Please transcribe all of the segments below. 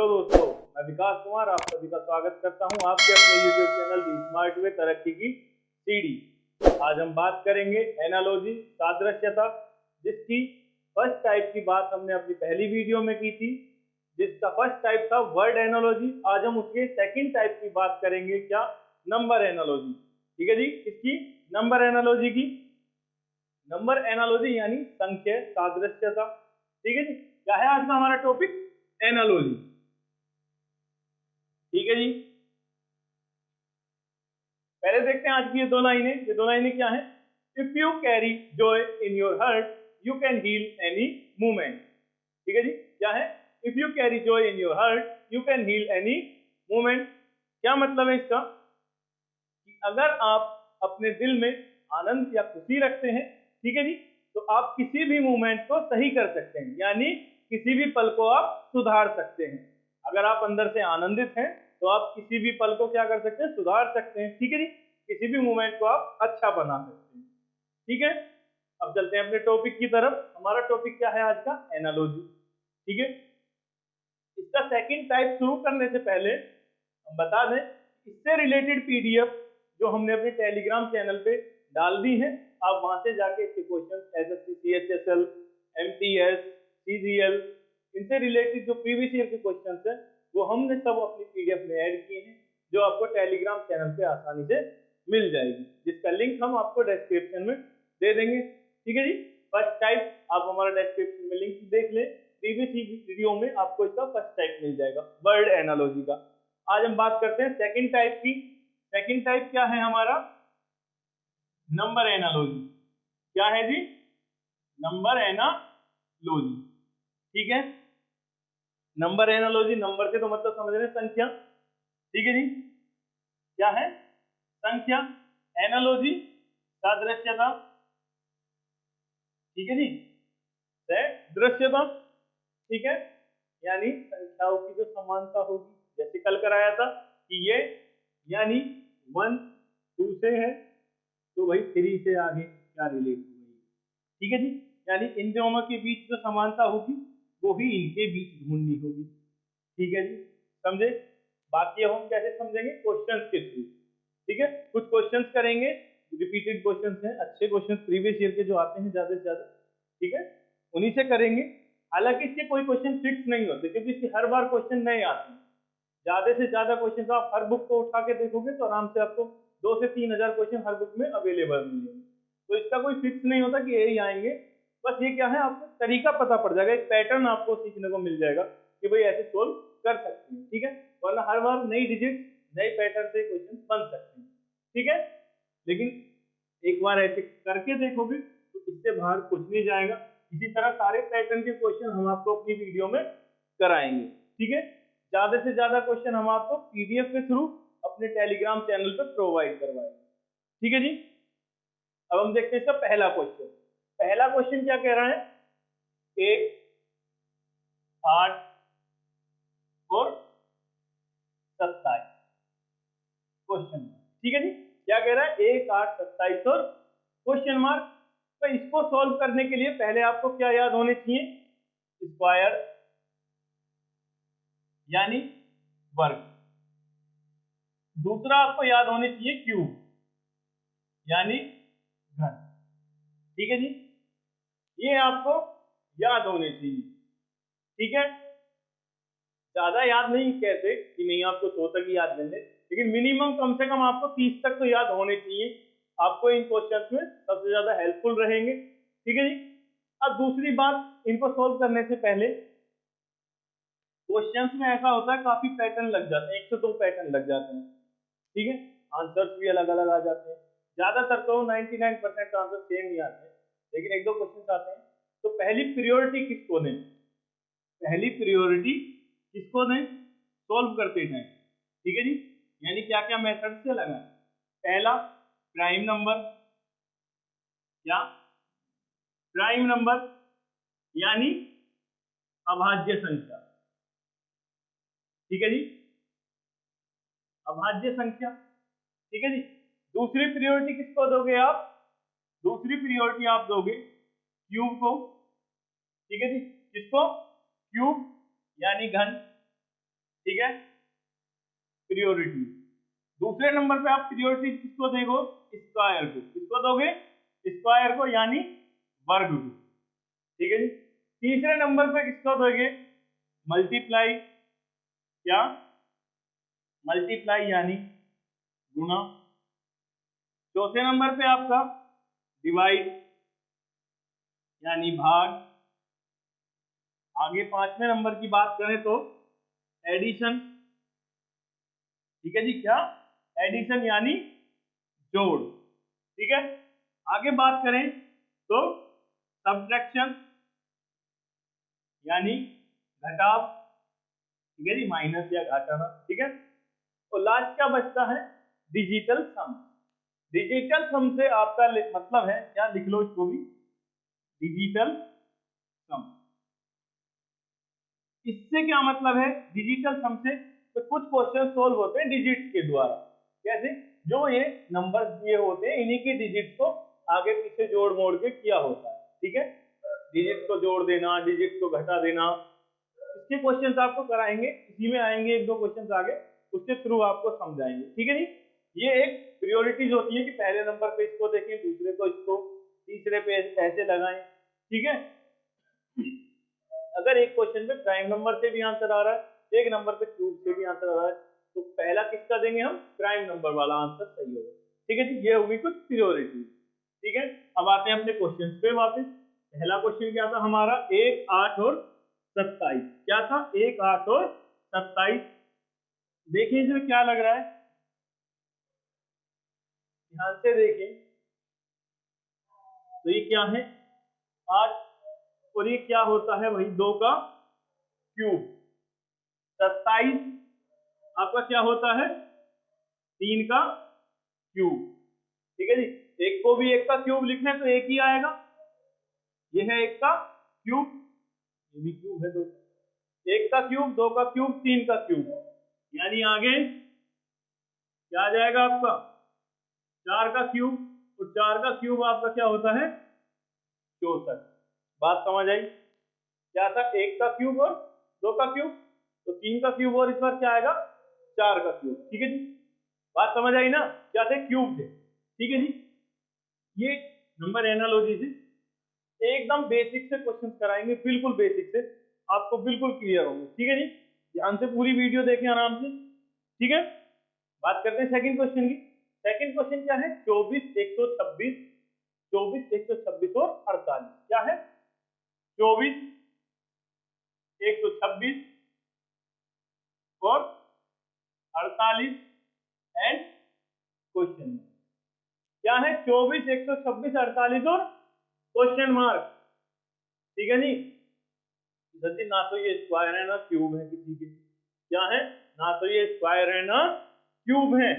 Hello दोस्तों, मैं विकास कुमार आप सभी का स्वागत करता हूं आपके अपने YouTube चैनल दी स्मार्ट वे तरक्की की सीढ़ी। आज हम बात करेंगे एनालॉजी सादृश्यता, जिसकी फर्स्ट टाइप की बात हमने अपनी पहली वीडियो में की थी, जिसका फर्स्ट टाइप था वर्ड एनालॉजी। आज हम उसके सेकंड टाइप की बात करेंगे, क्या? Number analogy. ठीक है जी, इसकी नंबर एनालॉजी की नंबर एनालॉजी यानी संख्या सादृश्यता। ठीक है जी, क्या है आज का हमारा टॉपिक? एनालॉजी। ठीक है जी, पहले देखते हैं आज की ये दो लाइनें क्या है? If you carry joy in your heart you can heal any movement. ठीक है जी, क्या है? If you carry joy in your heart you can heal any movement. क्या मतलब है इसका? कि अगर आप अपने दिल में आनंद या खुशी रखते हैं, ठीक है जी, तो आप किसी भी मूवमेंट को सही कर सकते हैं, यानी किसी भी पल को आप सुधार सकते हैं। अगर आप अंदर से आनंदित हैं तो आप किसी भी पल को क्या कर सकते हैं? सुधार सकते हैं। ठीक है जी, किसी भी मूवमेंट को आप अच्छा बना सकते हैं। ठीक है, अब चलते हैं अपने टॉपिक की तरफ। हमारा टॉपिक क्या है आज का? एनालॉजी। ठीक है, इसका सेकंड टाइप शुरू करने से पहले हम बता दें, इससे रिलेटेड पीडीएफ जो हमने अपने टेलीग्राम चैनल पे डाल दी है, आप वहां से जाके इसके question SSC, CHSL, MTS, CGL, इनसे रिलेटेड जो प्रीवियस ईयर के क्वेश्चन है वो हमने सब अपनी पीडीएफ में ऐड किए हैं, जो आपको टेलीग्राम चैनल पे आसानी से मिल जाएगी, जिसका लिंक हम आपको डिस्क्रिप्शन में दे देंगे। ठीक है जी, फर्स्ट टाइप आप हमारा डिस्क्रिप्शन में लिंक देख लें, प्रीवियस वीडियो में आपको इसका फर्स्ट टाइप मिल जाएगा वर्ड एनालॉजी का। आज हम बात करते हैं सेकंड टाइप की। सेकंड टाइप क्या है हमारा? Number analogy. क्या है जी? Number analogy. ठीक है, नंबर एनालॉजी, नंबर से तो मतलब समझ रहे हैं संख्या। ठीक है जी, क्या है? संख्या। एनालॉजी सादृश्यता। ठीक है जी, सादृश्यता। ठीक है, यानी संख्याओं की जो समानता होगी, जैसे कल कराया था कि ये यानी 1 2 से है तो भाई 3 से आगे क्या रिलेट होगी। ठीक है जी, यानी इन दोनों के बीच जो समानता होगी वो ही इनके बीच ढूंढनी होगी। ठीक है जी, समझे? बाकी अब हम कैसे समझेंगे? क्वेश्चंस के थ्रू। ठीक है, कुछ क्वेश्चंस करेंगे, रिपीटेड क्वेश्चंस हैं, अच्छे क्वेश्चंस प्रीवियस ईयर के जो आते हैं ज्यादा से ज्यादा, ठीक है, उन्हीं से करेंगे। हालांकि इसके कोई क्वेश्चन फिक्स नहीं होते, क्योंकि इसके हर बार क्वेश्चन नए आते हैं। ज्यादा से ज्यादा क्वेश्चन आप हर बुक को उठा के देखोगे तो आराम से आपको 2 से 3 हजार क्वेश्चन हर बुक में अवेलेबल मिलेंगे। तो इसका कोई फिक्स नहीं होता कि यही आएंगे, बस ये क्या है, आपको तरीका पता पड़ जाएगा, एक पैटर्न आपको सीखने को मिल जाएगा कि भाई ऐसे सोल्व कर सकते हैं। ठीक है, वरना हर बार नई डिजिट नए पैटर्न से क्वेश्चन बन सकते हैं। ठीक है, लेकिन एक बार ऐसे करके देखोगे तो इससे बाहर कुछ नहीं जाएगा। इसी तरह सारे पैटर्न के क्वेश्चन हम आपको अपनी वीडियो में कराएंगे। ठीक है, ज्यादा से ज्यादा क्वेश्चन हम आपको पीडीएफ के थ्रू अपने टेलीग्राम चैनल पर प्रोवाइड करवाएंगे। ठीक है जी, अब हम देखते हैं इसका पहला क्वेश्चन। पहला क्वेश्चन क्या कह रहा है? 1 8 और 27 क्वेश्चन। ठीक है जी, क्या कह रहा है? 1 8 27 और क्वेश्चन मार्क। तो इसको सॉल्व करने के लिए पहले आपको क्या याद होने चाहिए? स्क्वायर यानी वर्ग। दूसरा आपको याद होने चाहिए क्यूब यानी घन। ठीक है जी, ये आपको याद होने चाहिए। ठीक है, ज्यादा याद नहीं कहते कि नहीं आपको 100 तक ही याद करने, लेकिन मिनिमम कम से कम आपको 30 तक तो याद होने चाहिए। आपको इन क्वेश्चंस में सबसे ज्यादा हेल्पफुल रहेंगे। ठीक है जी, अब दूसरी बात, इनको सोल्व करने से पहले क्वेश्चंस में ऐसा होता है काफी पैटर्न लग जाते हैं, 1 से 2 पैटर्न लग जाते हैं। ठीक है, आंसर्स भी अलग अलग आ जाते हैं। ज्यादातर तो 99% आंसर सेम ही आते हैं, लेकिन 1 2 क्वेश्चन आते हैं। तो पहली प्रायोरिटी किसको दें? पहली प्रायोरिटी किसको दें सोल्व करते टाइम? ठीक है जी, यानी क्या क्या मेथड से लगाएं? पहला, प्राइम नंबर। क्या? प्राइम नंबर यानी अभाज्य संख्या। ठीक है जी, अभाज्य संख्या। ठीक है जी, दूसरी प्रायोरिटी किसको दोगे आप? दूसरी प्रायोरिटी आप दोगे क्यूब को। ठीक है जी, किसको? क्यूब यानी घन। ठीक है, प्रियोरिटी। दूसरे नंबर पे आप प्रियोरिटी किसको देखो, स्क्वायर को। किसको दोगे, स्क्वायर को, यानी वर्ग को। ठीक है जी। तीसरे नंबर पे किसको दोगे, मल्टीप्लाई, क्या, मल्टीप्लाई यानी गुणा। चौथे नंबर पे आपका डिवाइड यानी भाग। आगे पांचवें नंबर की बात करें तो एडिशन। ठीक है जी, क्या, एडिशन यानी जोड़। ठीक है, आगे बात करें तो सब्ट्रैक्शन यानी घटाव। ठीक है जी, माइनस या घटाना। ठीक है, और लास्ट क्या बचता है, डिजिटल सम। डिजिटल सम से आपका मतलब है क्या, लिख लो इसको भी, डिजिटल सम। इससे क्या मतलब है, डिजिटल सम से तो कुछ क्वेश्चन सोल्व होते हैं डिजिट्स के द्वारा। कैसे, जो ये नंबर दिए होते हैं इन्हीं के डिजिट्स को आगे पीछे जोड़ मोड़ के किया होता है। ठीक है, डिजिट्स को जोड़ देना, डिजिट्स को घटा देना, इसके क्वेश्चंस आपको कराएंगे, इसी में आएंगे एक दो क्वेश्चंस आगे, उसके थ्रू आपको समझाएंगे। ठीक है जी, ये एक प्रियोरिटीज होती है कि पहले नंबर पे इसको देखें, दूसरे को इसको, तीसरे पे ऐसे लगाएं। ठीक है, अगर एक क्वेश्चन पे प्राइम नंबर से भी आंसर आ रहा है, एक नंबर पे क्यूब से भी आंसर आ रहा है, तो पहला किसका देंगे हम, प्राइम नंबर वाला आंसर सही होगा। ठीक है जी, ये होगी कुछ प्रियोरिटी। ठीक है, अब आते हैं अपने क्वेश्चन पे वापस। पहला क्वेश्चन क्या था हमारा, 1, 8 और 27। क्या था, 1, 8 और 27। देखिए इसमें क्या लग रहा है, ध्यान से देखें तो ये क्या है, 8, और ये क्या होता है, वही 2 का क्यूब। 27 आपका क्या होता है, 3 का क्यूब। ठीक है जी, एक को भी 1 का क्यूब लिखना है तो एक ही आएगा, ये है 1 का क्यूब, ये भी क्यूब है 2। 1 का क्यूब, 2 का क्यूब, 3 का क्यूब, यानी आगे क्या आ जाएगा आपका, 4 का क्यूब, और 4 का क्यूब आपका क्या होता है, 64। बात समझ आई, क्या था, 1 का क्यूब और 2 का क्यूब, तो 3 का क्यूब और इस बार क्या आएगा, 4 का क्यूब। ठीक है जी, बात समझ आई ना, क्या थे, क्यूब थे। ठीक है जी, ये नंबर एनालॉजी से एकदम बेसिक से क्वेश्चन कराएंगे, बिल्कुल बेसिक से, आपको बिल्कुल क्लियर होंगे। ठीक है जी, ध्यान से पूरी वीडियो देखें आराम से। ठीक है, बात करते हैं सेकंड क्वेश्चन की। सेकंड क्वेश्चन क्या है, 24, 126, 24, 126 और 48। क्या है, 24, 126 और 48 एंड क्वेश्चन। क्या है, 24, 126, 48 और क्वेश्चन मार्क। ठीक है जी, सचिन ना तो ये स्क्वायर है ना क्यूब है किसी के, क्या है, ना तो ये स्क्वायर है ना क्यूब है,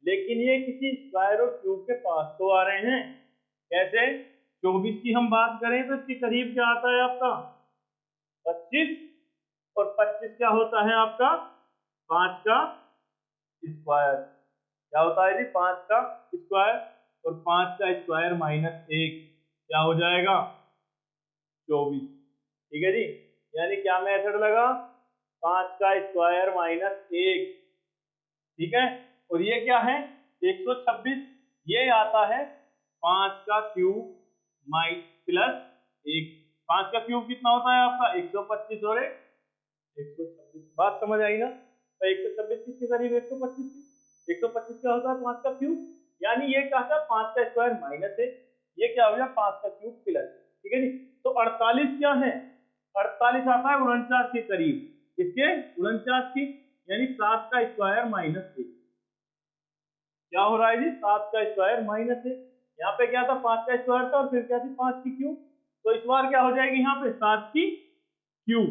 लेकिन ये किसी स्क्वायर और क्यूब के पास तो आ रहे हैं। कैसे, 24 की हम बात करें तो इसके करीब क्या आता है आपका 25, और 25 क्या होता है आपका 5 का स्क्वायर। क्या होता है जी, 5 का स्क्वायर, और 5 का स्क्वायर माइनस 1 क्या हो जाएगा, 24। ठीक है जी, यानी क्या मेथड लगा, 5 का स्क्वायर माइनस 1। ठीक है, और ये क्या है, 126, ये आता है 5 का क्यूब माइ प्लस 1। 5 का क्यूब कितना होता है आपका 125, और 126। बात समझ आई ना, तो 126 किसके करीब, 125 की। 125 क्या होता है 5 का क्यूब, यानी ये क्या था 5 का स्क्वायर माइनस 1, ये क्या हो गया 5 का क्यूब प्लस। ठीक है जी, तो 48 क्या है, 48 आता है 49 के करीब, किसके 49 की, यानी 7 का स्क्वायर माइनस 1। क्या हो रहा है जी, 7 का स्क्वायर माइनस 1। यहाँ पे क्या था 5 का स्क्वायर था, और फिर क्या थी 5 की क्यूब, तो इस बार क्या हो जाएगी यहाँ पे 7 की क्यूब।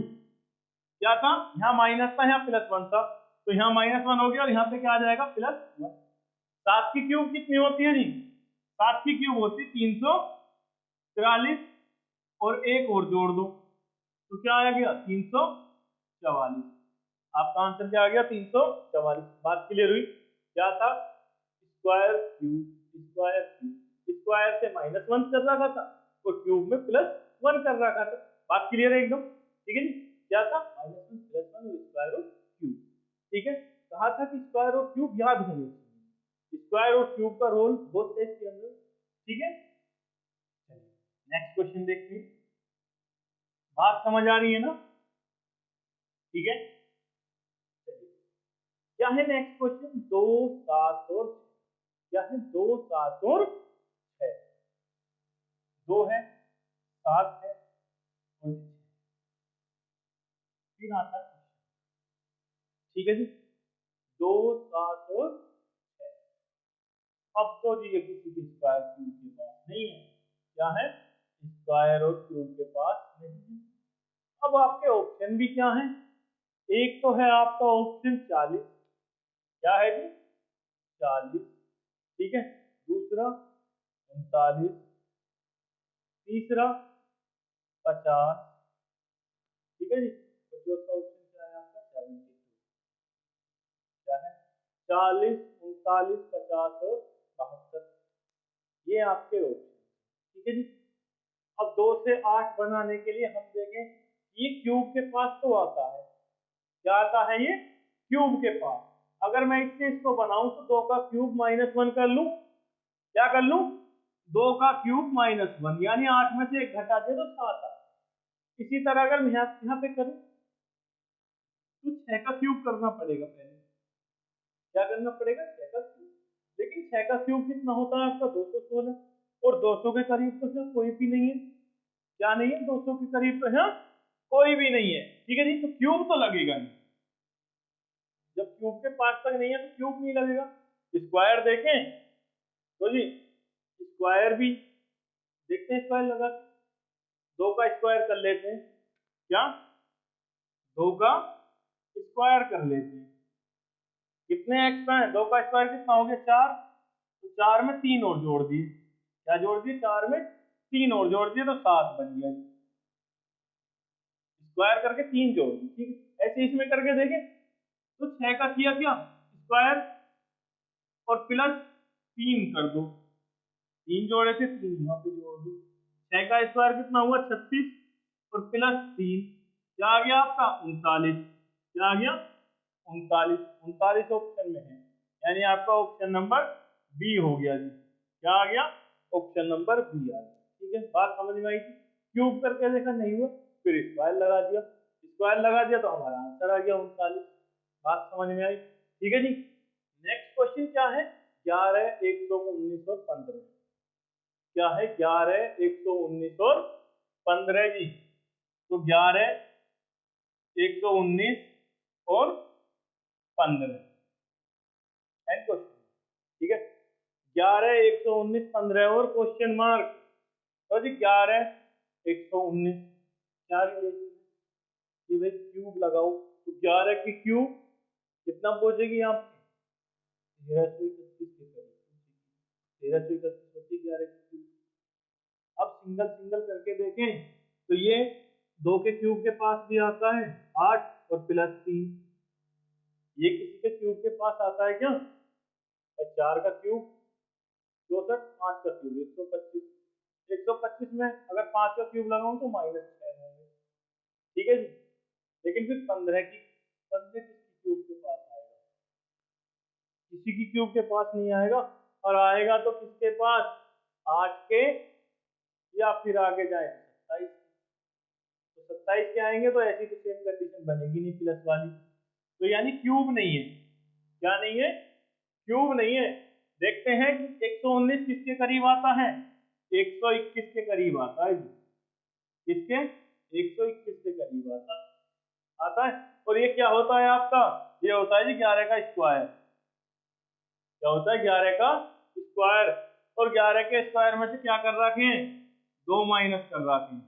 क्या था, यहाँ माइनस था, यहाँ प्लस 1 था, तो यहाँ -1 हो गया, और यहाँ पे क्या आ जाएगा +1। 7 की क्यूब कितनी होती है जी, 7 की क्यूब होती है 343, और एक और जोड़ दो तो क्या आ गया 344। आपका आंसर क्या आ गया 344। बात क्लियर हुई, क्या था square cube, square cube, square से -1 कर रखा था, और क्यूब में +1 कर रखा था। बात क्लियर है एकदम। ठीक है जी, क्या था -1 +1 और स्क्वायर और क्यूब। ठीक है, कहा था कि स्क्वायर और क्यूब याद होने चाहिए, स्क्वायर और क्यूब का रोल बहुत है इसके अंदर। ठीक है, नेक्स्ट क्वेश्चन देखिए, बात समझ आ रही है ना? ठीक है, क्या है नेक्स्ट क्वेश्चन? 2, 7 और 6। क्या है? 2, 7 और 6। 2 है, 7 है और 6। फिर आता है, ठीक है जी, 2, 7 और 6। अब तो जी ये किसी के स्क्वायर क्यूब के पास नहीं है। क्या है? स्क्वायर और क्यूब के पास नहीं है। अब आपके ऑप्शन भी क्या है? एक तो है आपका ऑप्शन 40। क्या है जी? 40। ठीक है, दूसरा 39, तीसरा 50। ठीक है जी, तो चौथा ऑप्शन क्या है आपका? 72। क्या है? 40, 39, 50 और 72, ये आपके ऑप्शन। ठीक है जी, अब 2 से 8 बनाने के लिए हम देखें, ये क्यूब के पास तो आता है। क्या आता है? ये क्यूब के पास। अगर मैं इससे इसको बनाऊं तो 2 का क्यूब -1 कर लूं। क्या कर लूं? 2 का क्यूब -1, यानी 8 में से 1 घटा दे तो 7 आ। इसी तरह अगर मैं यहाँ पे करूं तो 6 का क्यूब करना पड़ेगा पहले। क्या करना पड़ेगा? 6 का क्यूब। लेकिन 6 का क्यूब कितना होता है आपका? 216। और 200 के करीब तो है कोई भी नहीं है। क्या नहीं है? 200 के करीब तो है कोई भी नहीं है। ठीक है जी, तो क्यूब तो लगेगा नहीं। जब क्यूब के पास तक नहीं है तो क्यूब नहीं लगेगा। स्क्वायर देखें तो जी, स्क्वायर भी देखते हैं, स्क्वायर लगा 2 का स्क्वायर कर लेते हैं। क्या? 2 का स्क्वायर कर लेते हैं। कितने एक्स का है? 2 का स्क्वायर कितना हो गया? 4। तो 4 में 3 और जोड़ दिए। क्या जोड़ दिए? 4 में 3 और जोड़ दिए तो 7 बन गया। स्क्वायर करके 3 जोड़ दिए। ठीक है, ऐसे इसमें करके देखें तो 6 का किया क्या? स्क्वायर और प्लस 3 कर दो। 3 जोड़े थे, 3 यहाँ पे जोड़ दो। 6 का स्क्वायर कितना हुआ? 36 और प्लस 3, क्या आ गया आपका? 39। क्या आ गया? 39। 39 ऑप्शन में है, यानी आपका ऑप्शन नंबर बी हो गया जी। क्या आ गया? ऑप्शन नंबर बी आ गया। ठीक है, बात समझ में आई थी? क्यूब करके देखा, नहीं हुआ, फिर स्क्वायर लगा दिया। स्क्वायर लगा दिया तो हमारा आंसर आ गया 39। बात समझ में आई? ठीक है जी, नेक्स्ट क्वेश्चन क्या है? 11, 119 और 15। क्या है? 11, 119 और 15 जी। तो 11, 119 और 15 एंड क्वेश्चन। ठीक है, 11, 119, 15 और क्वेश्चन मार्क। तो जी 11, 119, क्या रिलेशन है कि भाई क्यूब लगाओ तो 11 की क्यूब कितना पहुंचेगी आप? 1331 के करीब। 1331 होती है 11 की क्यूब। अब सिंगल सिंगल करके देखें तो ये 2 के क्यूब के पास भी आता है 8 और प्लस 3। ये किसी के क्यूब के पास आता है क्या? 4 का क्यूब 64, 5 का क्यूब 125। 125 में अगर 5 का क्यूब लगाऊं तो -6 होंगे। ठीक है जी, लेकिन फिर 15 किसकी क्यूब के पास आएगा? किसी की क्यूब के पास नहीं आएगा। और आएगा तो किसके पास? 8 के, या फिर आगे जाए 27। तो 27 के आएंगे तो ऐसी तो सेम कंडीशन बनेगी नहीं प्लस वाली। तो यानी क्यूब नहीं है। क्या नहीं है? क्यूब नहीं है। देखते हैं कि 119 किसके करीब आता है? 121 के करीब आता है। किसके? 121 के करीब आता है। और ये क्या होता है आपका? ये होता है जी 11 का स्क्वायर। क्या होता है? 11 का स्क्वायर। और 11 के स्क्वायर में से क्या कर रखे हैं? 2 माइनस कर रखे हैं।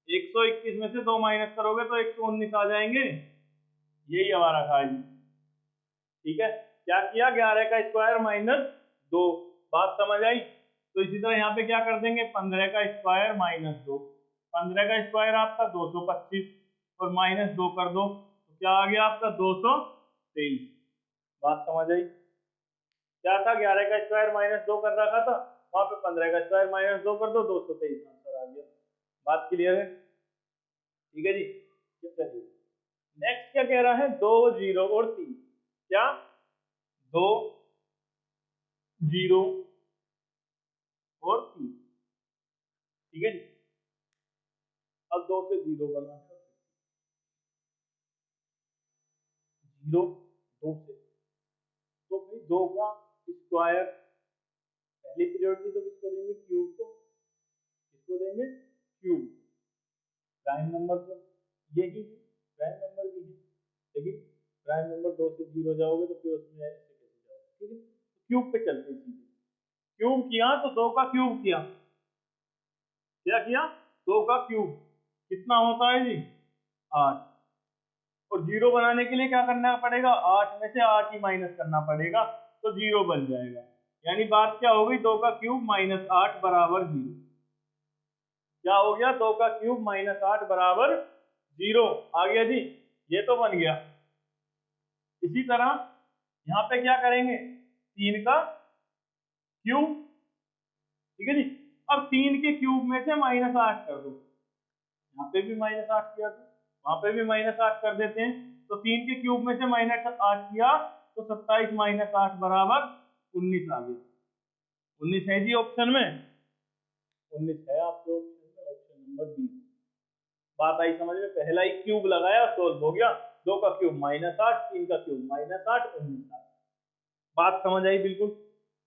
121 में से 2 माइनस करोगे तो 119 आ जाएंगे। यही हमारा था जी। ठीक है, क्या किया? 11 का स्क्वायर -2। बात समझ आई? तो इसी तरह यहाँ पे क्या कर देंगे? 15 का स्क्वायर -2। 15 का स्क्वायर आपका 225 और -2 कर दो तो क्या आ गया आपका? 223। बात समझ आई? क्या था? 11 का स्क्वायर -2 कर रखा था, वहां पे 15 का स्क्वायर -2 कर दो, 223 आंसर आ गया। बात क्लियर है? ठीक है जी, चलिए नेक्स्ट क्या कह रहा है, 2 0 और 3, क्या 2 0 और 3, ठीक है जी। अब 2 से 0 बना है, 0 2 से, तो भाई 2 का स्क्वायर, पहली पीरियोडिक तो किसको देंगे, क्यूब को, किसको देंगे, क्यूब। प्राइम नंबर तो यही है, प्राइम नंबर भी है, लेकिन प्राइम नंबर 2 से 0 जाओगे तो फिर उसमें ऐसे कैसे जाओगे, ठीक है। क्यूब पे चलते हैं, क्यूब किया तो 2 का क्यूब किया, क्या किया, 2 का क्यूब कितना होता है जी, 8। और 0 बनाने के लिए क्या करना पड़ेगा, 8 में से 8 ही माइनस करना पड़ेगा, तो 0 बन जाएगा। यानी बात क्या हो गई, 2 का क्यूब माइनस 8 बराबर 0। क्या हो गया, 2 का क्यूब माइनस 8 बराबर 0 आ गया जी, ये तो बन गया। इसी तरह यहाँ पे क्या करेंगे, 3 का क्यूब, ठीक है जी। अब 3 के क्यूब में से माइनस 8 कर दो, यहाँ पे भी माइनस 8 किया था, वहां पे भी माइनस 8 कर देते हैं, तो 3 के क्यूब में से माइनस 8 किया तो 27 माइनस 8 बराबर 19 आ गया। 19 है जी ऑप्शन में, 19 है आपके ऑप्शन में, ऑप्शन नंबर बी। बात आई समझ में, पहला ही क्यूब लगाया सोल्व हो गया, 2 का क्यूब माइनस 8, 3 का क्यूब माइनस 8, 19 आ। बात समझ आई बिल्कुल,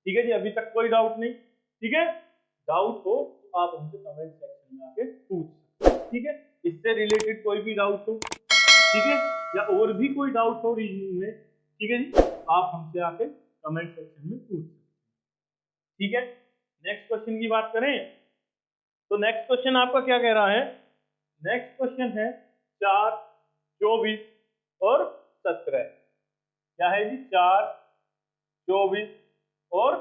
ठीक है जी, अभी तक कोई डाउट नहीं, ठीक है। डाउट हो तो आप हमसे कमेंट सेक्शन में आके पूछ सकते हैं, ठीक है। इससे रिलेटेड कोई भी डाउट हो, ठीक है, या और भी कोई डाउट हो रीजनिंग में, ठीक है जी, आप हमसे आके कमेंट सेक्शन में पूछ सकते हैं, ठीक है। नेक्स्ट क्वेश्चन की बात करें तो नेक्स्ट क्वेश्चन आपका क्या कह रहा है, नेक्स्ट क्वेश्चन है 4 24 और 17, क्या है जी, 4 24 और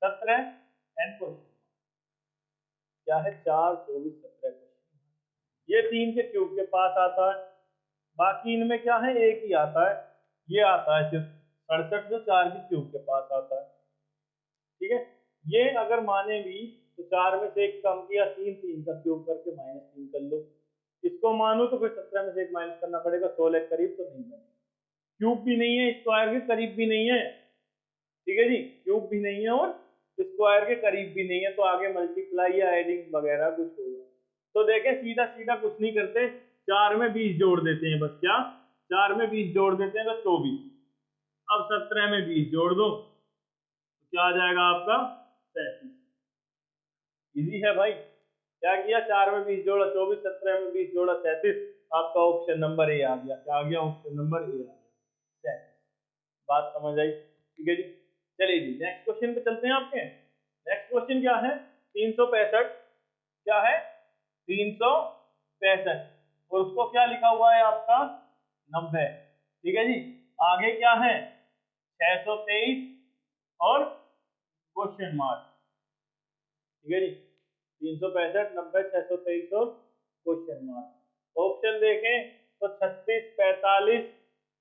17 एंड क्वेश्चन, क्या है 4 24 17 क्वेश्चन। ये 3 के क्यूब के पास आता है, बाकी इनमें क्या है, एक ही आता है, ये आता है सिर्फ 67 जो 4 के क्यूब के पास आता है, ठीक है। ये अगर माने भी तो 4 में से एक कम किया, 3 3 का क्यूब करके -3 कर लो, इसको मानो तो फिर 17 में से एक माइनस करना पड़ेगा, 16 के करीब तो नहीं बने, क्यूब भी नहीं है, स्क्वायर के करीब भी नहीं है, ठीक है जी, क्यूब भी नहीं है और स्क्वायर के करीब भी नहीं है, तो आगे मल्टीप्लाई या एडिंग वगैरह कुछ होगा। तो देखें सीधा सीधा कुछ नहीं करते, 4 में 20 जोड़ देते हैं बस, क्या 4 में 20 जोड़ देते हैं तो 24, अब 17 में 20 जोड़ दो तो क्या आ जाएगा आपका 37। इजी है भाई, क्या किया, 4 में 20 जोड़ा 24, 17 में 20 जोड़ा 37, आपका ऑप्शन नंबर ए आ गया, क्या आ गया, ऑप्शन नंबर ए आ गया 37। बात समझ आई, ठीक है जी। चलिए जी नेक्स्ट क्वेश्चन पे चलते हैं आपके। नेक्स्ट क्वेश्चन क्या है, 365, क्या है 365, और उसको क्या लिखा हुआ है आपका 90, ठीक है जी। आगे क्या है 623 और क्वेश्चन मार्क, ठीक है जी, 365 90 623 और क्वेश्चन मार्क। ऑप्शन देखें तो 36 45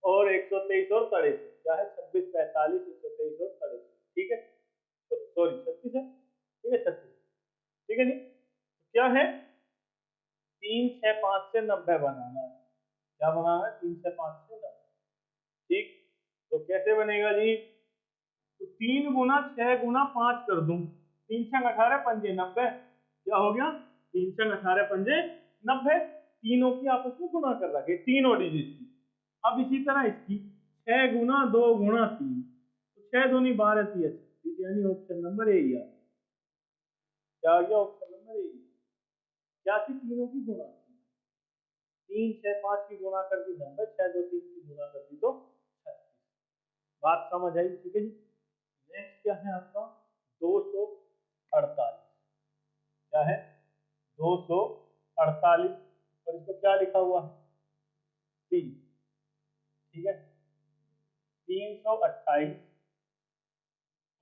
और 123 और 63, क्या है 26 45 123 और 63, ठीक है, सॉरी 36 है, ठीक है 36, ठीक है जी। तो क्या है 3 6 5 से 90 बनाना है, क्या बनाना है 3 6 5 से 90, ठीक। तो कैसे बनेगा जी, तो 3 गुना 6 गुना 5 कर दूं, 3 6 18 पंजे 90, क्या हो गया 3 6 18 पंजे 90, तीनों की आपस में गुणा कर रखे, तीनों डिजिट की। अब इसी तरह इसकी 6 गुना 2 गुना 3, तो 6 दूनी 12 3 36, यानी ऑप्शन नंबर ए ही आ गया, क्या आ गया ऑप्शन नंबर ए, क्या थी तीनों की गुणा, 3 6 5 की गुणा कर दी 90, 6 2 3 की गुणा कर दी तो 36। बात समझ आई, ठीक है जी। नेक्स्ट क्या है आपका 248, क्या है 248, और इसको क्या लिखा हुआ है 3, ठीक है 328,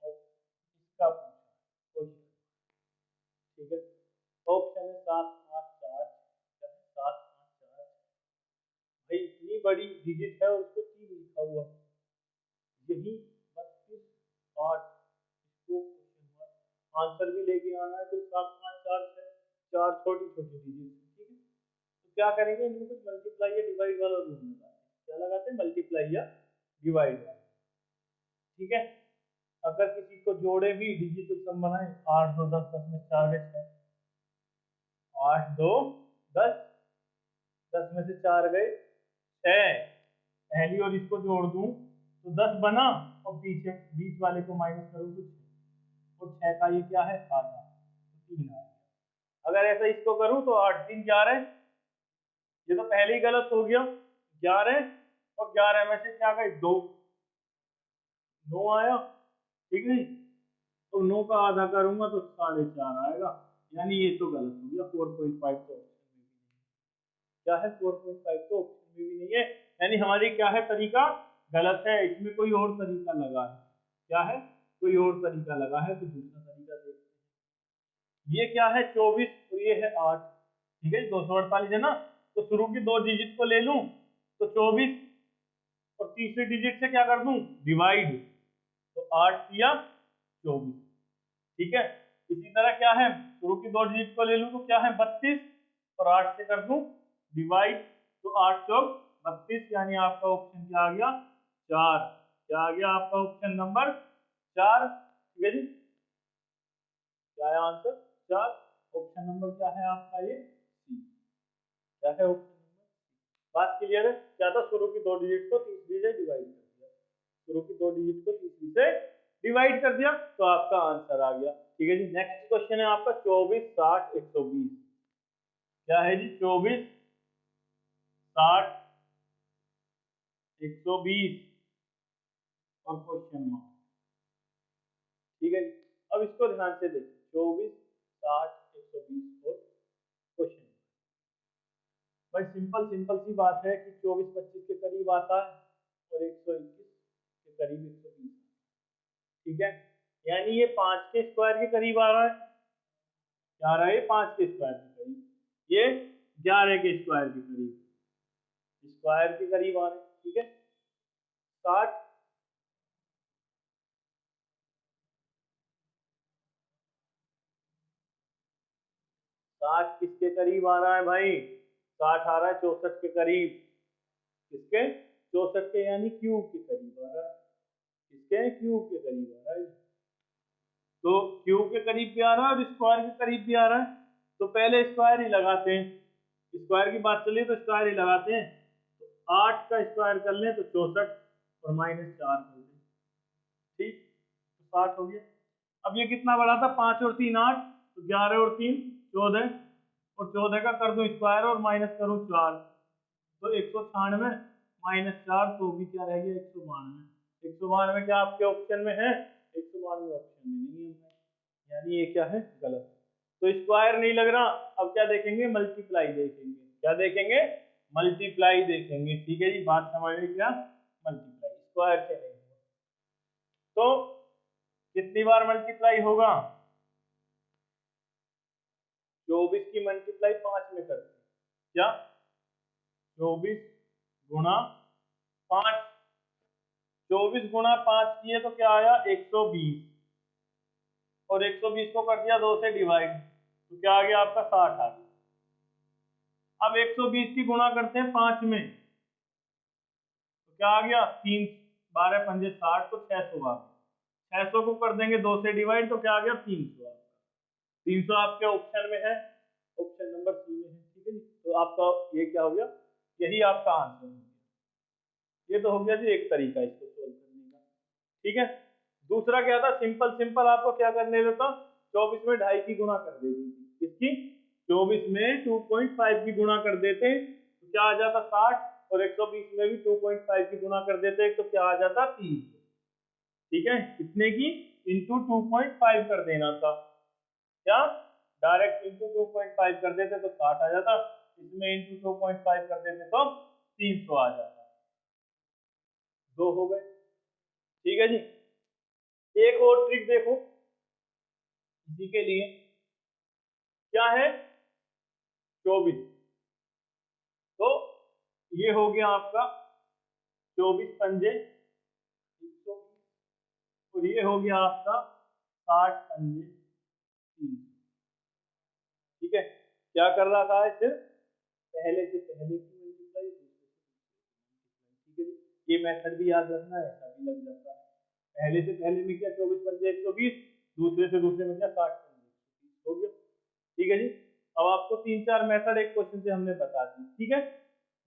और इसका क्वेश्चन, ठीक है। ऑप्शन है 7 5 4, 7 5 4, भाई इतनी बड़ी डिजिट है और उसको 3 लिखा हुआ है, यही 32 8, इसको आंसर भी लेके आना है तो 7 5 4 6, 4 छोटी छोटी डिजिट, ठीक है। तो क्या करेंगे, इनमें कुछ मल्टीप्लाई या डिवाइड वाला रूल लगाते हैं। क्या लगाते हैं, मल्टीप्लाई या डिवाइड वाला। ठीक है, अगर किसी को जोड़े भी डिजिटल सम बनाए, 8 2 10, 10 में 4 गए 6, 8 2 10, 10 में से 4 गए 6, पहली और इसको जोड़ दूं तो 10 बना, और पीछे बीच वाले को माइनस करूं तो 6, और 6 का ये क्या है आधा, तो 3 आएगा। अगर ऐसा इसको करूं तो 8 3 11, ये तो पहले ही गलत हो गया, 11 और 11 में से क्या गए 2, 9 आया। ठीक है, तो 9 का आधा करूंगा तो 4.5 आएगा, यानी ये तो गलत हो गया। 4.5 तो क्या है, 4.5 तो ऑप्शन में भी नहीं है, यानी हमारी क्या है तरीका गलत है, इसमें कोई और तरीका लगा है। क्या है, कोई और तरीका लगा है, तो दूसरा तरीका देखते हैं। ये क्या है 24 और ये है 8। ठीक है, 248 है ना, तो शुरू की 2 डिजिट को ले लूं तो 24, और तीसरे डिजिट से क्या कर दूं डिवाइड, तो 8 या 24। ठीक है, इसी तरह क्या है, शुरू की 2 डिजिट को ले लूं तो क्या है 32, और 8 से कर दूं डिवाइड, तो 8 चौक 32, यानी आपका ऑप्शन क्या आ गया 4। क्या आ गया आपका ऑप्शन नंबर 4। ठीक है जी, क्या है आंसर 4। ऑप्शन नंबर क्या है आपका ये सी। क्या है ऑप्शन नंबर, बात क्लियर है। क्या था, शुरू की 2 डिजिट को तीसरी से डिवाइड कर दिया, शुरू की 2 डिजिट को तीसरी से डिवाइड कर दिया, तो आपका आंसर आ गया। ठीक है जी, नेक्स्ट क्वेश्चन है आपका 24 60 120। क्या है जी 24 60 120 और क्वेश्चन मार्क। ठीक है जी, अब इसको ध्यान से देखिए, 24 60 120 और क्वेश्चन। भाई सिंपल सिंपल सी बात है कि 24 25 के करीब आता है, और 121 के करीब 120। ठीक है, यानी ये 5 के स्क्वायर के करीब आ रहा है। क्या आ रहा है, ये 5 के स्क्वायर के करीब, ये 11 के स्क्वायर के करीब, स्क्वायर के करीब आ रहे हैं। ठीक है, 60 60 किसके करीब आ रहा है भाई, 60 आ रहा है 64 के करीब। किसके, 64 के, यानी क्यूब के करीब आ रहा है। किसके, क्यूब के करीब आ रहा है। तो क्यूब के करीब भी आ रहा है और स्क्वायर के करीब भी आ रहा है, तो पहले स्क्वायर ही लगाते हैं। स्क्वायर की बात चलिए तो स्क्वायर ही लगाते हैं, तो 8 का स्क्वायर कर लें तो 64, और -4 कर दें। ठीक, तो 60 हो गया। अब ये कितना बड़ा था, 5 और 3 8, तो 11 और 3 14, और 14 का कर दूं स्क्वायर और माइनस करूं 4, तो 196 -4, तो भी क्या रह गया 192। 192 क्या आपके ऑप्शन में है, 192 ऑप्शन में नहीं है, यानी ये क्या है गलत। तो स्क्वायर नहीं लग रहा, अब क्या देखेंगे, मल्टीप्लाई देखेंगे। क्या देखेंगे, मल्टीप्लाई देखेंगे। ठीक है जी, बात समझ में, क्या मल्टीप्लाई, स्क्वायर से नहीं। तो कितनी बार मल्टीप्लाई होगा, 24 की मल्टीप्लाई 5 में करते हैं। क्या, 24 गुणा 5, 24 गुणा 5 किए तो क्या आया 120, और 120 को कर दिया 2 से डिवाइड, तो क्या आ गया आपका 60 आ गया। अब 120 की गुणा करते हैं 5 में, तो क्या आ गया 3 12 पंजे 60, तो 600 आ गया। 600 को कर देंगे 2 से डिवाइड, तो क्या आ गया 300 आ गया। 300 आपके ऑप्शन में है, ऑप्शन नंबर सी में है। ठीक है जी, तो आपका ये क्या हो गया, यही आपका आंसर हो गया। ये तो हो गया जी एक तरीका इसको सोल्व करने का। ठीक है, दूसरा क्या था, सिंपल सिंपल आपको क्या करने देता, 24 में 2.5 की गुणा कर देती थी। इसकी 24 में 2.5 की गुणा कर देते तो क्या आ जाता 60, और 120 में भी 2.5 की गुणा कर देते तो क्या आ जाता 300। ठीक है, कितने की, इंटू 2.5 कर देना था। क्या, डायरेक्ट इंटू 2.5 कर देते तो 60 आ जाता, इसमें इंटू 2.5 कर देते तो 300 आ जाता। 2 हो गए। ठीक है जी, एक और ट्रिक देखो इसी के लिए। क्या है 24, तो ये हो गया आपका 24 पंजे 120, और ये हो गया आपका 60 पंजे 300। ठीक है, क्या कर रहा था सिर्फ पहले से पहले की मल्टीप्लाई, दूसरे से दूसरे। ठीक है जी, ये मेथड भी याद रखना है, ऐसा भी लग जाता है। पहले से पहले में क्या 24 पंजे 120, दूसरे से दूसरे में क्या 60 पंजे 130 हो गया। ठीक है जी, अब आपको 3-4 मेथड एक क्वेश्चन से हमने बता दी। ठीक है,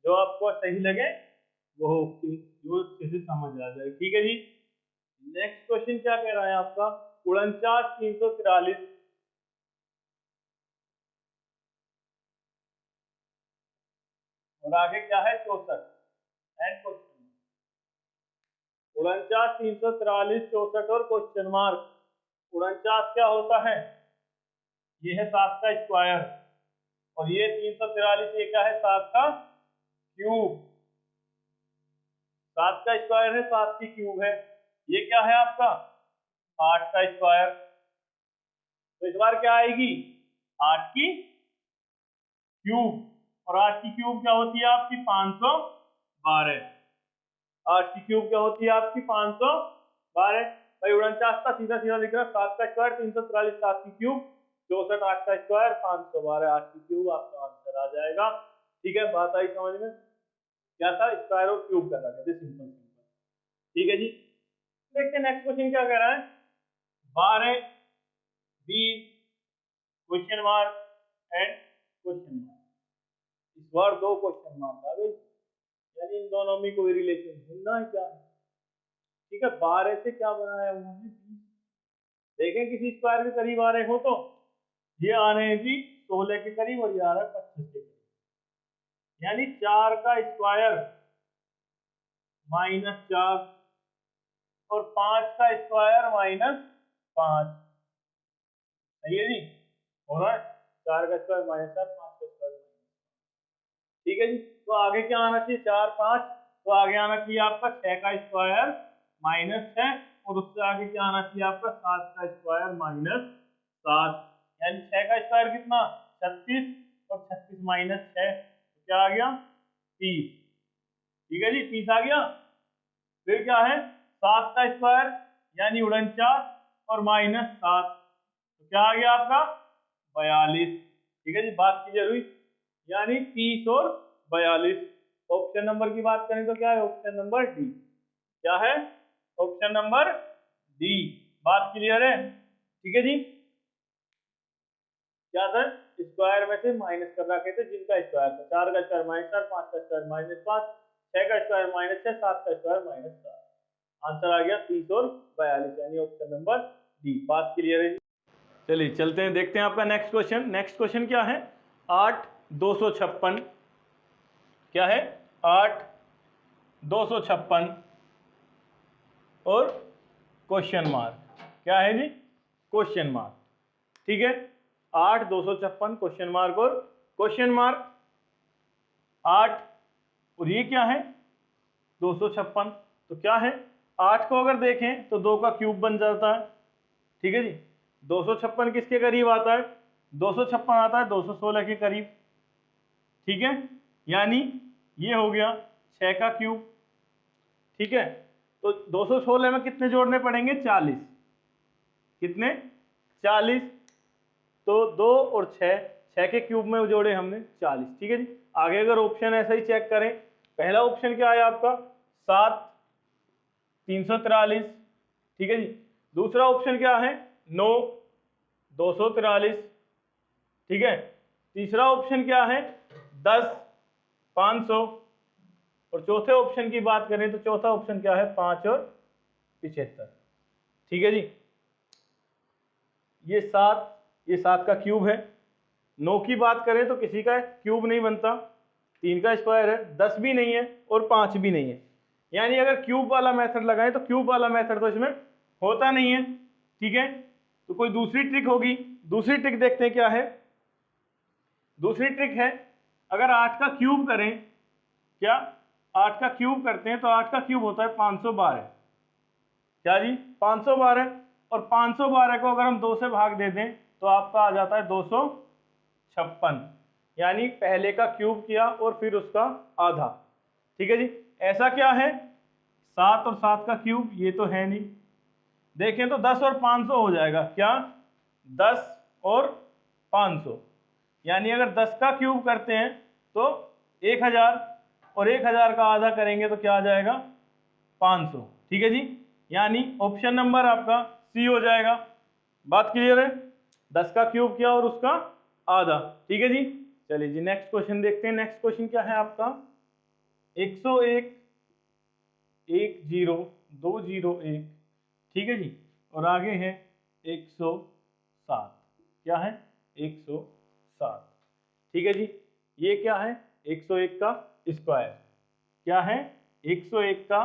जो आपको सही लगे वो जो अच्छे से समझ आ जाए। ठीक है जी, नेक्स्ट क्वेश्चन क्या कह रहा है आपका, 49,343 और आगे क्या है 64 एंड क्वेश्चन। 49,343 64 और क्वेश्चन मार्क। 49 क्या होता है, ये है 7 का स्क्वायर, और ये 343 ये क्या है 7 का क्यूब। 7 का स्क्वायर है, 7 की क्यूब है। ये क्या है आपका 8 का स्क्वायर, तो इस बार क्या आएगी 8 की क्यूब, और 8 की क्यूब क्या होती है आपकी 512। 8 की क्यूब क्या होती है आपकी 512। भाई 49 का सीधा सीधा लिख रहा, 7 का स्क्वायर 343, 7 की क्यूब 64, 8 का स्क्वायर 512, 8 की क्यूब, आपका आंसर आ जाएगा। ठीक है, बात आई समझ में, क्या था स्क्वायर और क्यूब कर रहा है, सिंपल सिंपल। ठीक है जी, देखते हैं नेक्स्ट क्वेश्चन क्या कह रहा है, 12 20 question mark and question mark. इस बार 2 क्वेश्चन मार्क आ गए, यानी इन दोनों में कोई रिलेशन ढूंढना है क्या। ठीक है, 12 से क्या बनाया उन्होंने 20। देखें किसी स्क्वायर के करीब आ रहे हो तो ये आ रहे हैं जी 16 के करीब, और ये आ रहा है 25 के करीब, यानी 4 का स्क्वायर -4 और 5 का स्क्वायर -5। सही है जी, हो रहा है 4 का स्क्वायर -4, 5 का स्क्वायर। ठीक है जी, तो आगे क्या आना चाहिए 4 5, तो आगे आना चाहिए आपका 6 का स्क्वायर -6, और उससे आगे क्या आना चाहिए आपका 7 का स्क्वायर -7, यानी 6 का स्क्वायर कितना 36, और 36 -6 तो क्या आ गया 30। ठीक है जी, 30 आ गया। फिर क्या है 7 का स्क्वायर यानी 49 और -7, तो क्या आ गया आपका 42। ठीक है जी, बात की जरूरी, यानी 30 और 42। ऑप्शन नंबर की बात करें तो क्या है ऑप्शन नंबर डी, क्या है ऑप्शन नंबर डी। बात क्लियर है। ठीक है जी, क्या था स्क्वायर में से माइनस कर रखे थे जिनका स्क्वायर था, 4 का स्क्वायर -4, 5 का स्क्वायर -5, 6 का स्क्वायर -6, 7 का स्क्वायर -7। आंसर आ गया 30 और 42, यानी ऑप्शन नंबर डी। बात क्लियर है। चलिए चलते हैं, देखते हैं आपका नेक्स्ट क्वेश्चन। नेक्स्ट क्वेश्चन क्या है 8 256, क्या है 8 256 और क्वेश्चन मार्क, क्या है जी क्वेश्चन मार्क। ठीक है, 8 256 क्वेश्चन मार्क और क्वेश्चन मार्क 8, और ये क्या है 256, तो क्या है 8 को अगर देखें तो 2 का क्यूब बन जाता है। ठीक है जी, 256 किसके करीब आता है 256 आता है 216 के करीब। ठीक है, यानी ये हो गया 6 का क्यूब। ठीक है, तो 216 में कितने जोड़ने पड़ेंगे 40, कितने 40, तो 2 और 6, 6 के क्यूब में जोड़े हमने 40। ठीक है जी, आगे अगर ऑप्शन ऐसा ही चेक करें, पहला ऑप्शन क्या है आपका 7 343। ठीक है जी, दूसरा ऑप्शन क्या है 9 243। ठीक है, तीसरा ऑप्शन क्या है 10 500, और चौथे ऑप्शन की बात करें तो चौथा ऑप्शन क्या है 5 और 75। ठीक है जी, ये 7 का क्यूब है। 9 की बात करें तो किसी का क्यूब नहीं बनता, 3 का स्क्वायर है, 10 भी नहीं है और 5 भी नहीं है, यानी अगर क्यूब वाला मेथड लगाएं तो क्यूब वाला मेथड तो इसमें होता नहीं है। ठीक है, तो कोई दूसरी ट्रिक होगी, दूसरी ट्रिक देखते हैं क्या है। दूसरी ट्रिक है अगर 8 का क्यूब करें, क्या 8 का क्यूब करते हैं तो 8 का क्यूब होता है 512, क्या जी 512, और 512 को अगर हम 2 से भाग दे दें तो आपका आ जाता है 256, यानी पहले का क्यूब किया और फिर उसका आधा। ठीक है जी, ऐसा क्या है 7 और 7 का क्यूब ये तो है नहीं, देखें तो 10 और 500 हो जाएगा, क्या 10 और 500, यानी अगर 10 का क्यूब करते हैं तो 1000 और 1000 का आधा करेंगे तो क्या आ जाएगा 500। ठीक है जी, यानी ऑप्शन नंबर आपका सी हो जाएगा। बात क्लियर है? 10 का क्यूब किया और उसका आधा। ठीक है जी, चलिए जी नेक्स्ट क्वेश्चन देखते हैं। नेक्स्ट क्वेश्चन क्या है आपका 101 10 201। ठीक है जी, और आगे है 107। क्या है 107। ठीक है जी, ये क्या है 101 का स्क्वायर। क्या है 101 का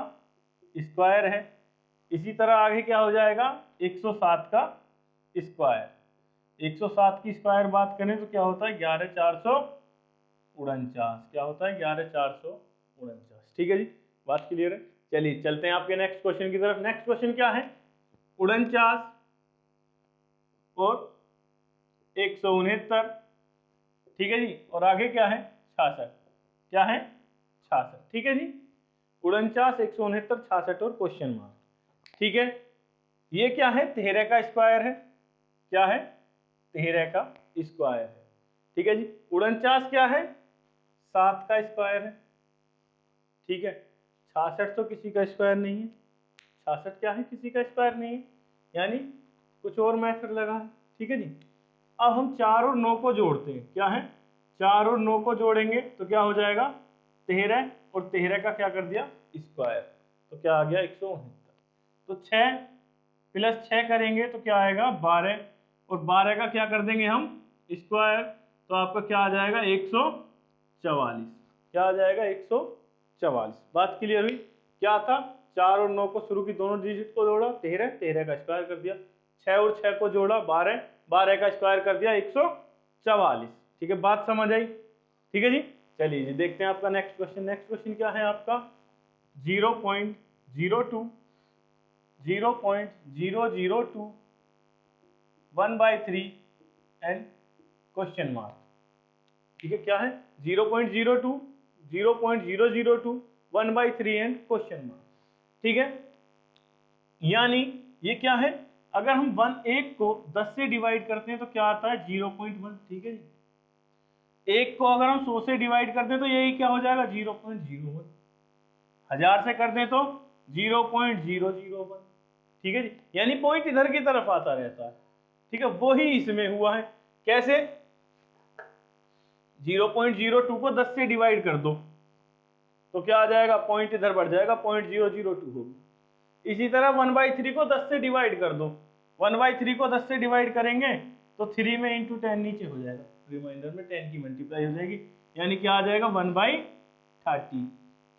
स्क्वायर है। इसी तरह आगे क्या हो जाएगा 107 का स्क्वायर। 107 की स्क्वायर बात करें तो क्या होता है 11449। क्या होता है 11449। ठीक है जी, बात क्लियर है। चलिए चलते हैं आपके नेक्स्ट क्वेश्चन की तरफ। नेक्स्ट क्वेश्चन क्या है 49 और 169। ठीक है जी, और आगे क्या है 66। क्या है 66। ठीक है जी, 49 169 66 और क्वेश्चन मार्क। ठीक है, ये क्या है 13 का स्क्वायर है। क्या है 13 का स्क्वायर है। ठीक है जी, 49 क्या है 7 का स्क्वायर है। ठीक है, 66 तो किसी का स्क्वायर नहीं है। 66 क्या है किसी का स्क्वायर नहीं है, यानी कुछ और मेथड लगा है। ठीक है जी, अब हम 4 और 9 को जोड़ते हैं। क्या है 4 और 9 को जोड़ेंगे तो क्या हो जाएगा 13 और 13 का क्या कर दिया स्क्वायर, तो क्या आ गया 169। तो 6 प्लस 6 करेंगे तो क्या आएगा 12 और 12 का क्या कर देंगे हम स्क्वायर, तो आपका क्या आ जाएगा 144। क्या आ जाएगा 144। बात क्लियर हुई? क्या था 4 और 9 को शुरू की दोनों डिजिट को जोड़ा 13 13 का स्क्वायर कर दिया, 6 और 6 को जोड़ा 12 12 का स्क्वायर कर दिया 144। ठीक है, बात समझ आई? ठीक है जी, चलिए जी देखते हैं आपका नेक्स्ट क्वेश्चन। नेक्स्ट क्वेश्चन क्या है आपका 0.02 0.002 1/3 एंड क्वेश्चन मार्क। ठीक है, क्या है 0.02 0.002 1/3 एंड क्वेश्चन मार्क। ठीक है, यानी ये क्या है अगर हम 1 को 10 से डिवाइड करते हैं तो क्या आता है 0.1। ठीक है जी, 1 को अगर हम 100 से डिवाइड करते हैं तो यही क्या हो जाएगा 0.01। 1000 से कर दें तो 0.001। ठीक है जी, यानी पॉइंट इधर की तरफ आता रहता है। ठीक है, वही इसमें हुआ है। कैसे 0.02 को 10 से डिवाइड कर दो तो क्या आ जाएगा पॉइंट इधर बढ़ जाएगा 0.002 होगी। इसी तरह 1/3 को 10 से डिवाइड कर दो, 1/3 को 10 से डिवाइड करेंगे तो 3 में इंटू 10 नीचे हो जाएगा, रिमाइंडर में 10 की मल्टीप्लाई हो जाएगी, यानी क्या आ जाएगा 1/30।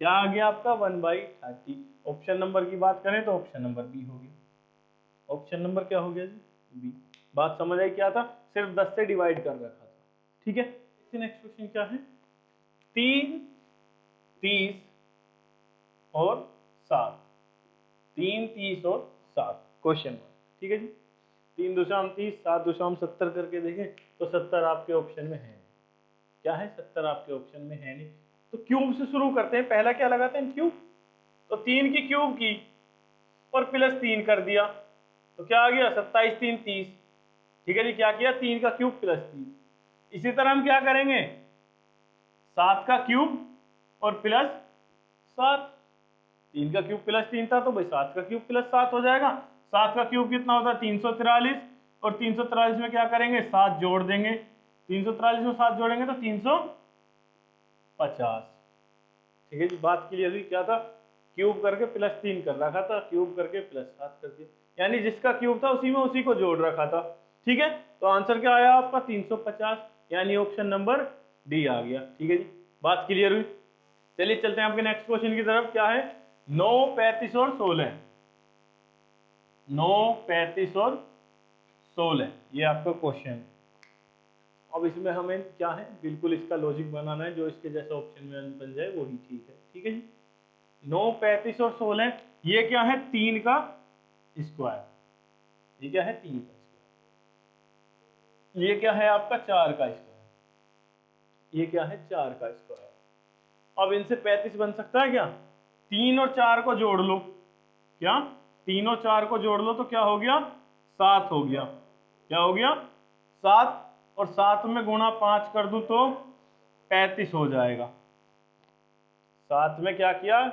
क्या आ गया आपका 1/30। ऑप्शन नंबर की बात करें तो ऑप्शन नंबर बी हो गया। ऑप्शन नंबर क्या हो गया जी बी। बात समझ आई? क्या था सिर्फ 10 से डिवाइड कर रखा था। ठीक है, नेक्स्ट क्वेश्चन क्या है 3 30 और 7। 3 30 और 7 क्वेश्चन मार्क। ठीक है जी, 3 दूसरा 30 7 दूसरा 70 करके देखें तो 70 आपके ऑप्शन में है। क्या है 70 आपके ऑप्शन में है नहीं। तो क्यूब से शुरू करते हैं, पहला क्या लगाते हैं क्यूब, तो 3 की क्यूब की और प्लस 3 कर दिया तो क्या आ गया 27 3 30। ठीक है जी, क्या किया 3 का क्यूब प्लस 3। इसी तरह हम क्या करेंगे 7 का क्यूब और प्लस 7। 3 का क्यूब प्लस 3 था तो भाई 7 का क्यूब प्लस 7 हो जाएगा। 7 का क्यूब कितना होता है 343 और 343 में क्या करेंगे 7 जोड़ देंगे, 343 में 7 जोड़ेंगे तो 350। ठीक है जी, बात क्लियर हुई? क्या था क्यूब करके प्लस 3 कर रखा था, क्यूब करके प्लस 7 कर दिया, यानी जिसका क्यूब था उसी में उसी को जोड़ रखा था। ठीक है, तो आंसर क्या आया आपका 350, यानी ऑप्शन नंबर डी आ गया। ठीक है जी, बात क्लियर हुई? चलिए चलते हैं आपके नेक्स्ट क्वेश्चन की तरफ। क्या है 9 35 और 16। 9 35 और 16 ये आपका क्वेश्चन है। अब इसमें हमें क्या है बिल्कुल इसका लॉजिक बनाना है, जो इसके जैसा ऑप्शन में बन जाए वही ठीक है। ठीक है जी, 9 35 और 16 ये क्या है 3 का स्क्वायर। ये क्या है 3 का स्क्वायर। ये क्या है आपका 4 का स्क्वायर। ये क्या है 4 का स्क्वायर। अब इनसे 35 बन सकता है क्या, 3 और 4 को जोड़ लो। क्या 3 और 4 को जोड़ लो तो क्या हो गया 7 हो गया। क्या हो गया 7 और 7 में गुणा 5 कर दूं तो 35 हो जाएगा। 7 में क्या किया,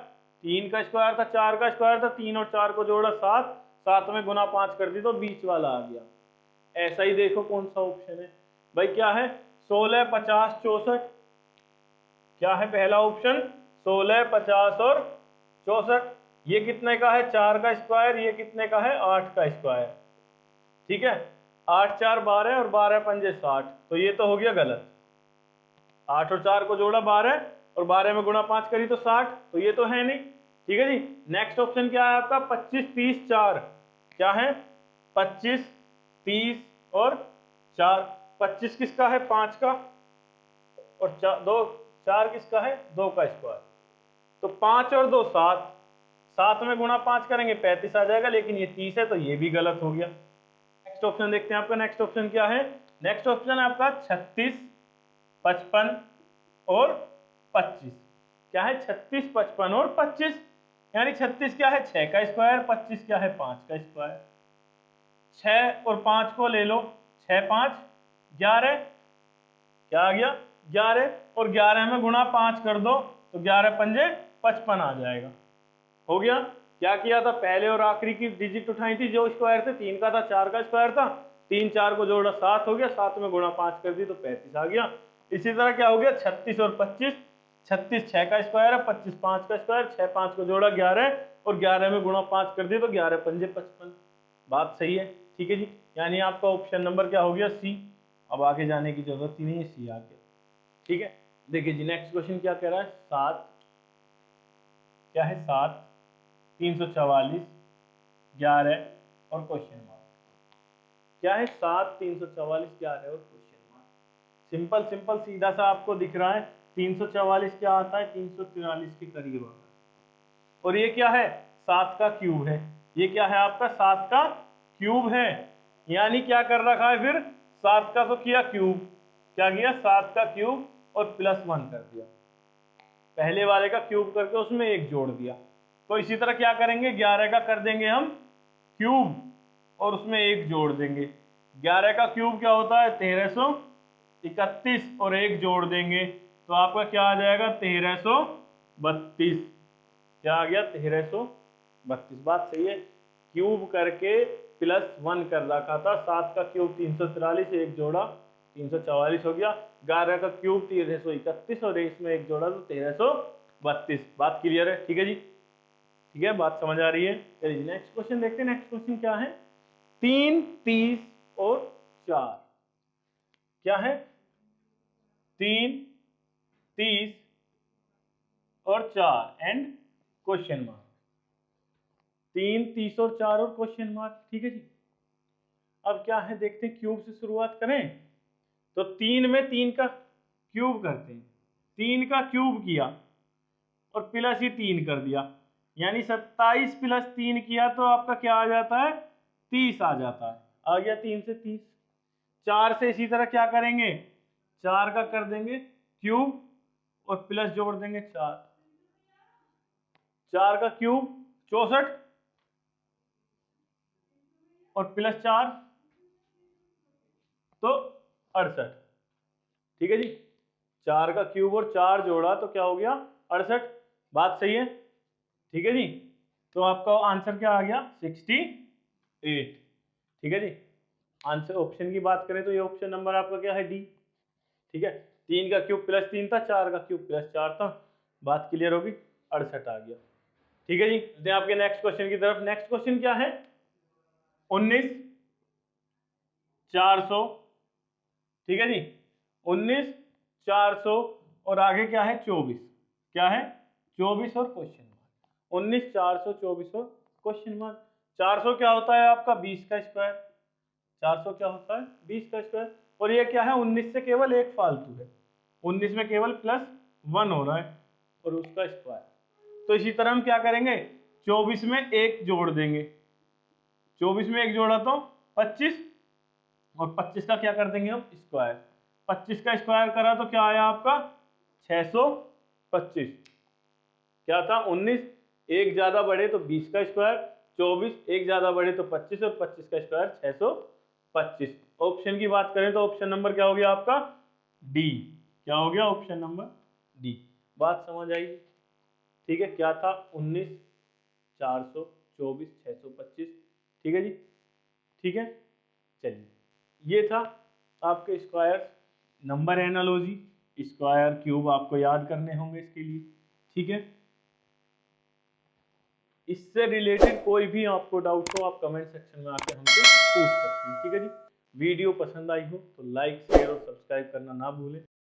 3 का स्क्वायर था, 4 का स्क्वायर था, 3 और 4 को जोड़ा 7, 7 में गुना 5 कर दी तो बीच वाला आ गया। ऐसा ही देखो कौन सा ऑप्शन है भाई, क्या है 16, 50, 64। क्या है पहला ऑप्शन 16, 50 और 64। ये कितने का है 4 का स्क्वायर, ये कितने का है 8 का स्क्वायर। ठीक है, 8 4 12 और 12 पंजे 60, तो ये तो हो गया गलत। 8 और 4 को जोड़ा 12 और 12 में गुणा 5 करी तो 60, तो ये तो है नहीं। ठीक है जी, नेक्स्ट ऑप्शन क्या है आपका 25, 30, 4। क्या है 25, 30 और 4। 25 किसका है 5 का, और 4 किसका है 2 का स्क्वायर। तो 5 और 2 7, 7 में गुणा 5 करेंगे 35 आ जाएगा, लेकिन ये 30 है तो ये भी गलत हो गया। नेक्स्ट ऑप्शन देखते हैं आपका, नेक्स्ट ऑप्शन क्या है, नेक्स्ट ऑप्शन है आपका 36, 55 और 25। क्या है 36, 55 और 25, यानी 36 क्या है 6 का स्क्वायर, 25 क्या है 5 का स्क्वायर। 6 और 5 को ले लो, 6 5 11, क्या आ गया 11, और 11 में गुणा 5 कर दो तो 11 पंजे 55 आ जाएगा। हो गया। क्या किया था, पहले और आखिरी की डिजिट उठाई थी जो स्क्वायर थे, 3 का था 4 का स्क्वायर था, 3 4 को जोड़ा 7 हो गया, 7 में गुणा 5 कर दी तो 35 आ गया। इसी तरह क्या हो गया 36 और 25, 36 6 का स्क्वायर है, 25 5 का स्क्वायर, 6 5 को जोड़ा 11 और 11 में गुणा 5 कर दी तो 11 पंजे 55। बात सही है। ठीक है जी, यानी आपका ऑप्शन नंबर क्या हो गया सी। अब आगे जाने की जरूरत ही नहीं है, सी आ गया। ठीक है, देखिए जी नेक्स्ट क्वेश्चन क्या कह रहा है, 7 क्या है 7, 344, 11 और क्वेश्चन मार्क। क्या है 7, 344, 11 और क्वेश्चन मार्क। सिंपल सिंपल सीधा सा आपको दिख रहा है, 344 क्या आता है 343 के करीब आता है, और ये क्या है 7 का क्यूब है। ये क्या है आपका 7 का क्यूब है, यानी क्या कर रखा है फिर 7 का तो किया क्यूब, क्या किया 7 का क्यूब और +1 कर दिया, पहले वाले का क्यूब करके उसमें 1 जोड़ दिया। तो इसी तरह क्या करेंगे 11 का कर देंगे हम क्यूब और उसमें 1 जोड़ देंगे। 11 का क्यूब क्या होता है 1331, और 1 जोड़ देंगे तो आपका क्या आ जाएगा 1332। क्या आ गया 1332। बात सही है, क्यूब करके +1 कर रखा था, 7 का क्यूब 343, 1 जोड़ा 344 हो गया, 11 का क्यूब 1331 और इसमें 1 जोड़ा तो 1332। बात क्लियर है। ठीक है जी, ठीक है, बात समझ आ रही है। चलिए नेक्स्ट क्वेश्चन देखते हैं। नेक्स्ट क्वेश्चन क्या है 3, 30 और 4। क्या है 3, 30 और 4 एंड क्वेश्चन मार्क। 3, 30 और 4 और क्वेश्चन मार्क। ठीक है जी, अब क्या है देखते हैं, क्यूब से शुरुआत करें तो 3 में 3 का क्यूब करते हैं, 3 का क्यूब किया और प्लस ही 3 कर दिया, यानी 27 + 3 किया तो आपका क्या आ जाता है 30 आ जाता है। आ गया 3 से 30। 4 से इसी तरह क्या करेंगे 4 का कर देंगे क्यूब और प्लस जोड़ देंगे 4, 4 का क्यूब 64 और +4 तो 68। ठीक है जी, 4 का क्यूब और 4 जोड़ा तो क्या हो गया 68। बात सही है। ठीक है जी, तो आपका आंसर क्या आ गया 68। ठीक है जी, आंसर ऑप्शन की बात करें तो ये ऑप्शन नंबर आपका क्या है डी। ठीक है, 3 का क्यूब +3 था, 4 का क्यूब +4 था। बात क्लियर होगी, 68 आ गया। ठीक है जी, आपके नेक्स्ट क्वेश्चन की तरफ। नेक्स्ट क्वेश्चन क्या है 19, 400। ठीक है जी, 19, 400 और आगे क्या है 24। क्या है 24 और क्वेश्चन मार्क। 19, 400, 24 और क्वेश्चन मार्क। 400 क्या होता है आपका 20 का स्क्वायर, 400 क्या होता है 20 का स्क्वायर, और ये क्या है 19 से केवल एक फालतू है, 19 में केवल +1 हो रहा है और उसका स्क्वायर। तो इसी तरह हम क्या करेंगे 24 में 1 जोड़ देंगे, 24 में 1 जोड़ा तो 25, और 25 का क्या कर देंगे हम स्क्वायर। 25 का स्क्वायर करा तो क्या आया आपका 625। क्या था 19, 1 ज्यादा बढ़े तो 20 का स्क्वायर, 24 1 ज्यादा बढ़े तो 25 और 25 का स्क्वायर 625। ऑप्शन की बात करें तो ऑप्शन नंबर क्या हो गया आपका डी। क्या हो गया? Option number D. बात समझ आई? ठीक है, क्या था? 19, 424, 625। ठीक है जी, ठीक है। चलिए, ये था आपके square number analogy. Square cube आपको याद करने होंगे इसके लिए। ठीक है, इससे रिलेटेड कोई भी आपको डाउट हो आप कमेंट सेक्शन में आके हमसे पूछ सकते हैं। ठीक है जी, वीडियो पसंद आई हो तो लाइक शेयर और सब्सक्राइब करना ना भूलें।